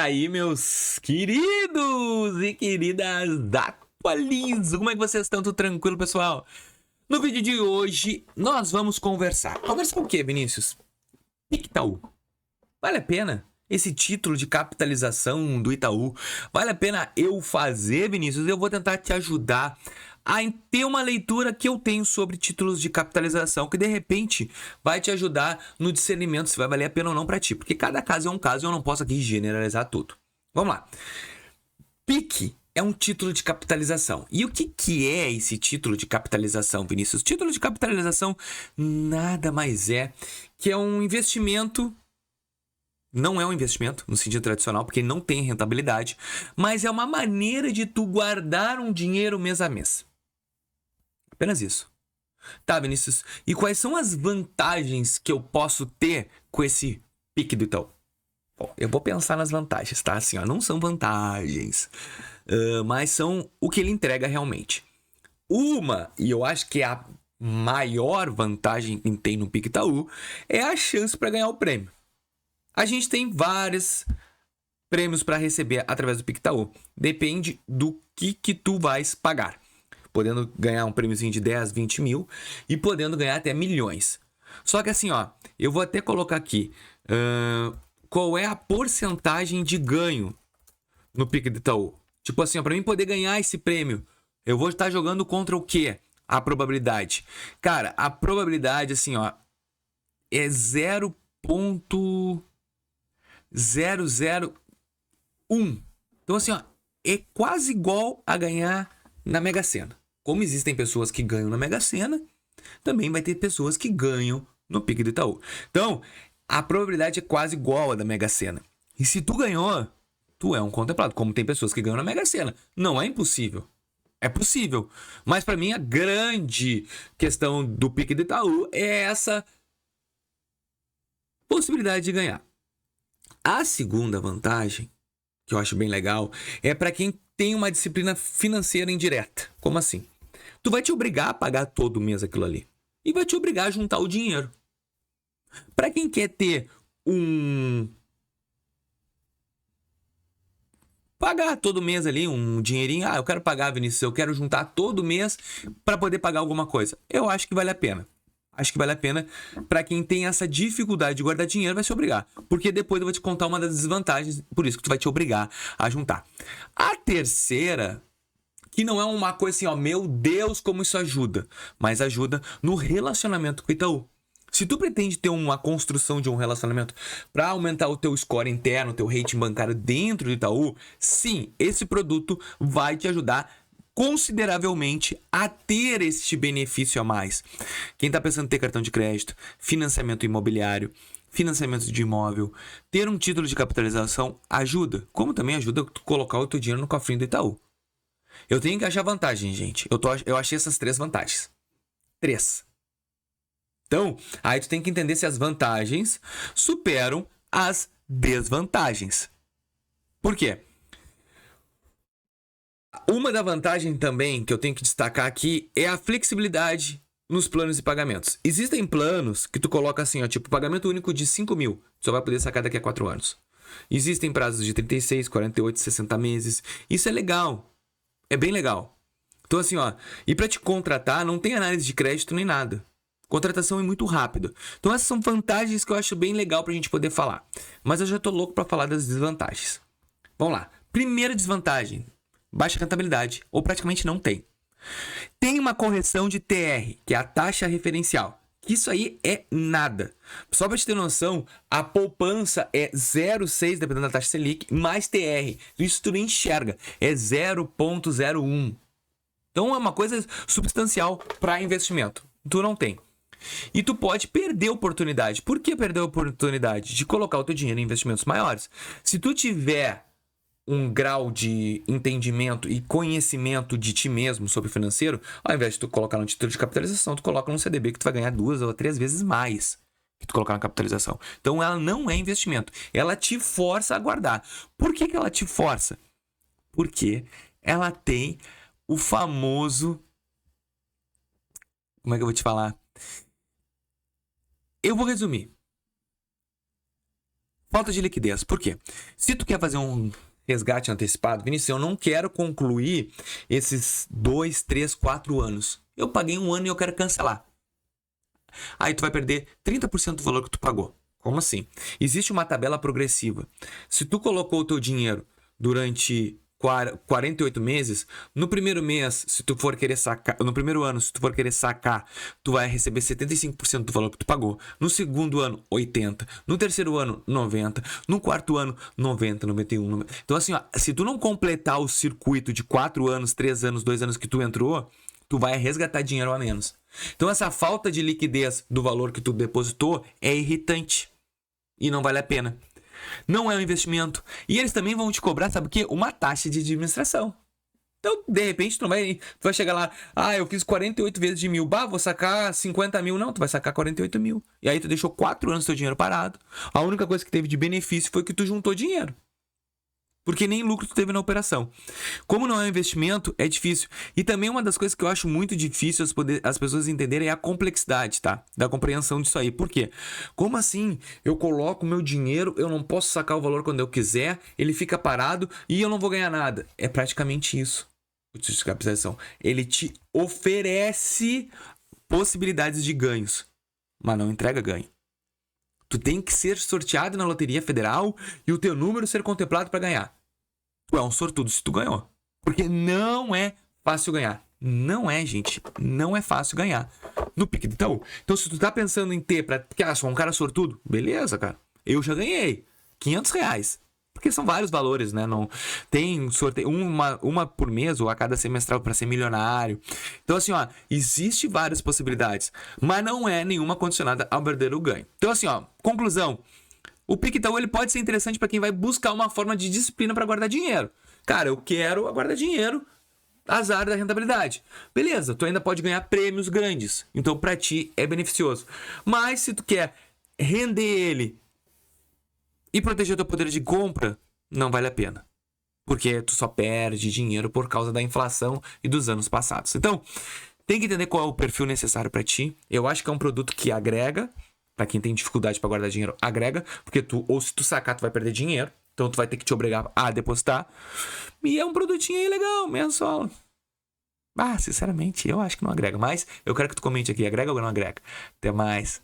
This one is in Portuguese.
aí, meus queridos e queridas da Atualizo? Como é que vocês estão? Tudo tranquilo, pessoal? No vídeo de hoje, nós vamos conversar. Conversar o quê, Vinícius? PIC Itaú. Vale a pena esse título de capitalização do Itaú? Vale a pena eu fazer, Vinícius? Eu vou tentar te ajudar a ter uma leitura que eu tenho sobre títulos de capitalização, que de repente vai te ajudar no discernimento se vai valer a pena ou não para ti, porque cada caso é um caso e eu não posso aqui generalizar tudo. Vamos lá. PIC é um título de capitalização. E o que é esse título de capitalização, Vinícius? Título de capitalização nada mais é que é um investimento. Não é um investimento no sentido tradicional, porque não tem rentabilidade, mas é uma maneira de tu guardar um dinheiro mês a mês. Apenas isso. Tá, Vinícius, e quais são as vantagens que eu posso ter com esse PIC do Itaú? Bom, eu vou pensar nas vantagens, tá? Assim, ó, não são vantagens, mas são o que ele entrega realmente. Uma, e eu acho que é a maior vantagem que tem no PIC Itaú, é a chance para ganhar o prêmio. A gente tem vários prêmios para receber através do PIC Itaú. Depende do que tu vais pagar. Podendo ganhar um prêmiozinho de 10, 20 mil e podendo ganhar até milhões. Só que assim, ó, eu vou até colocar aqui qual é a porcentagem de ganho no PIC do Itaú. Tipo assim, ó, para mim poder ganhar esse prêmio, eu vou estar jogando contra o quê? A probabilidade. Cara, a probabilidade, assim, ó, é 0,001. Então, assim, ó, é quase igual a ganhar na Mega Sena. Como existem pessoas que ganham na Mega Sena, também vai ter pessoas que ganham no PIC do Itaú. Então, a probabilidade é quase igual a da Mega Sena. E se tu ganhou, tu é um contemplado. Como tem pessoas que ganham na Mega Sena. Não é impossível. É possível. Mas para mim, a grande questão do PIC do Itaú é essa possibilidade de ganhar. A segunda vantagem, que eu acho bem legal, é para quem tem uma disciplina financeira indireta. Como assim? Tu vai te obrigar a pagar todo mês aquilo ali. E vai te obrigar a juntar o dinheiro. Para quem quer ter pagar todo mês ali um dinheirinho. Eu quero pagar, Vinícius, eu quero juntar todo mês para poder pagar alguma coisa. Eu acho que vale a pena. Acho que vale a pena para quem tem essa dificuldade de guardar dinheiro, vai se obrigar. Porque depois eu vou te contar uma das desvantagens, por isso que tu vai te obrigar a juntar. A terceira, que não é uma coisa assim, ó, meu Deus, como isso ajuda, mas ajuda no relacionamento com o Itaú. Se tu pretende ter uma construção de um relacionamento para aumentar o teu score interno, o teu rating bancário dentro do Itaú, sim, esse produto vai te ajudar consideravelmente a ter este benefício a mais. Quem está pensando em ter cartão de crédito, financiamento imobiliário, financiamento de imóvel, ter um título de capitalização ajuda, como também ajuda a colocar o teu dinheiro no cofrinho do Itaú. Eu tenho que achar vantagem, gente. Eu achei essas 3 vantagens. 3. Então, aí tu tem que entender se as vantagens superam as desvantagens. Por quê? Uma da vantagem também que eu tenho que destacar aqui é a flexibilidade nos planos de pagamentos. Existem planos que tu coloca assim, ó, tipo pagamento único de 5 mil, só vai poder sacar daqui a 4 anos. Existem prazos de 36, 48, 60 meses. Isso é legal. É bem legal. Então assim, ó, e para te contratar não tem análise de crédito nem nada. Contratação é muito rápido. Então essas são vantagens que eu acho bem legal pra gente poder falar. Mas eu já tô louco pra falar das desvantagens. Vamos lá. Primeira desvantagem. Baixa rentabilidade, ou praticamente não tem. Tem uma correção de TR, que é a taxa referencial. Isso aí é nada. Só para te ter noção, a poupança é 0,6, dependendo da taxa Selic, mais TR. Isso tu não enxerga. É 0,01. Então é uma coisa substancial para investimento. Tu não tem. E tu pode perder a oportunidade. Por que perder a oportunidade? De colocar o teu dinheiro em investimentos maiores. Se tu tiver um grau de entendimento e conhecimento de ti mesmo sobre financeiro, ao invés de tu colocar no título de capitalização, tu coloca num CDB que tu vai ganhar 2 ou 3 vezes mais que tu colocar na capitalização. Então ela não é investimento, ela te força a guardar. Por que ela te força? Porque ela tem o famoso... Como é que eu vou te falar? Eu vou resumir. Falta de liquidez. Por quê? Se tu quer fazer um resgate antecipado, Vinícius, eu não quero concluir esses 2, 3, 4 anos. Eu paguei um ano e eu quero cancelar. Aí tu vai perder 30% do valor que tu pagou. Como assim? Existe uma tabela progressiva. Se tu colocou o teu dinheiro durante 48 meses, no primeiro mês, se tu for querer sacar, no primeiro ano, se tu for querer sacar, tu vai receber 75% do valor que tu pagou. No segundo ano, 80%. No terceiro ano, 90%. No quarto ano, 90%, 91%. Então assim, ó, se tu não completar o circuito de 4 anos, 3 anos, 2 anos que tu entrou, tu vai resgatar dinheiro a menos. Então essa falta de liquidez do valor que tu depositou é irritante e não vale a pena. Não é um investimento. E eles também vão te cobrar, sabe o quê? Uma taxa de administração. Então, de repente, tu vai chegar lá, eu fiz 48 vezes de 1.000, vou sacar 50 mil. Não, tu vai sacar 48 mil. E aí tu deixou 4 anos teu dinheiro parado. A única coisa que teve de benefício foi que tu juntou dinheiro. Porque nem lucro tu teve na operação. Como não é um investimento, é difícil. E também uma das coisas que eu acho muito difícil as pessoas entenderem é a complexidade, tá? Da compreensão disso aí. Por quê? Como assim? Eu coloco meu dinheiro, eu não posso sacar o valor quando eu quiser, ele fica parado e eu não vou ganhar nada. É praticamente isso. Ele te oferece possibilidades de ganhos, mas não entrega ganho. Tu tem que ser sorteado na Loteria Federal e o teu número ser contemplado para ganhar. Tu é um sortudo se tu ganhou. Porque não é fácil ganhar. Não é, gente. Não é fácil ganhar no Pique do Itaú. Então, se tu tá pensando em ter porque sou um cara sortudo, beleza, cara. Eu já ganhei R$500. Porque são vários valores, né? Não tem sorteio uma por mês ou a cada semestral para ser milionário. Então, assim, ó, existe várias possibilidades, mas não é nenhuma condicionada ao verdadeiro ganho. Então, assim, ó, conclusão. O Pique Itaú, ele pode ser interessante para quem vai buscar uma forma de disciplina para guardar dinheiro. Cara, eu quero guardar dinheiro, azar da rentabilidade. Beleza, tu ainda pode ganhar prêmios grandes. Então, para ti é beneficioso. Mas se tu quer render ele e proteger o teu poder de compra, não vale a pena. Porque tu só perde dinheiro por causa da inflação e dos anos passados. Então, tem que entender qual é o perfil necessário para ti. Eu acho que é um produto que agrega. Para quem tem dificuldade para guardar dinheiro, agrega. Porque se tu sacar, tu vai perder dinheiro. Então, tu vai ter que te obrigar a depositar. E é um produtinho aí legal, mensual. Sinceramente, eu acho que não agrega. Mas eu quero que tu comente aqui. Agrega ou não agrega? Até mais.